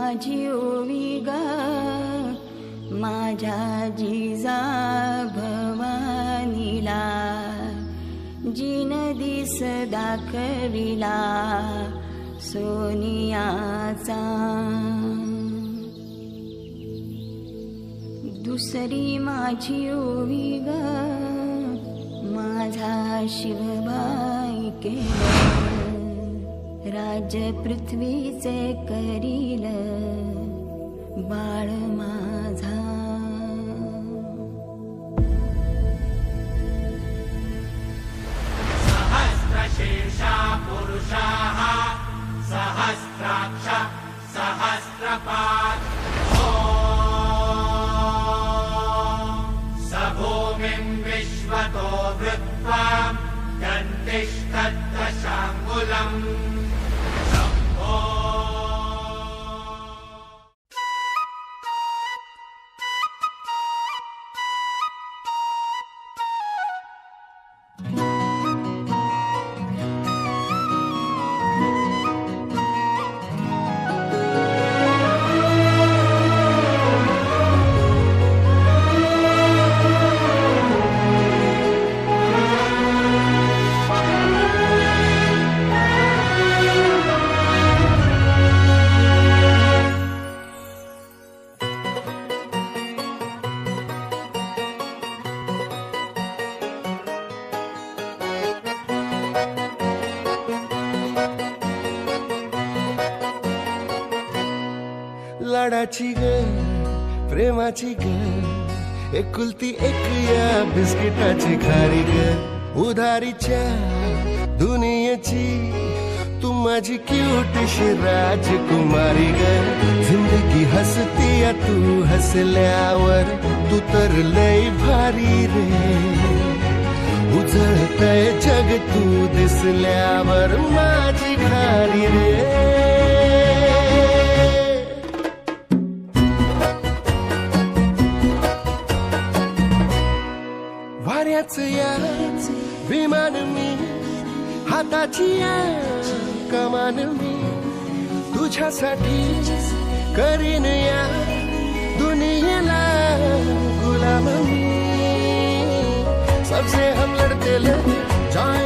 माझी ओवी ग माझ्या जिजा भवानीला, जिन दिस दाखविला सोनियाचा. दुसरी माझी ओवी ग माझा शिवबाई केलं, राज्य पृथ्वीचे करील बाळ माझा. सहस्रशीर्षा पुरुषाः सहस्राक्ष सहस्रपात् स भूमिं विश्वतो वृत्वा दन्तिष्ठद्दशाङ्गुलम्. लाडाची ग प्रेमाची ग एकुलती एक या बिस्किटाची खारी ग, उधारीच्या दुनियेची तू माझी क्यूटशी राजकुमारी ग. जिंदगी हसती या तू हसल्यावर, तू तर लय भारी रे. उजळतय जग तू दिसल्यावर माझी खारी रे. वाऱ्याच या विमान मी, हाताची या कमान मी, तुझ्यासाठी करीन या दुनियेला गुलाम मी. सबसे हम लड़ते ले जाए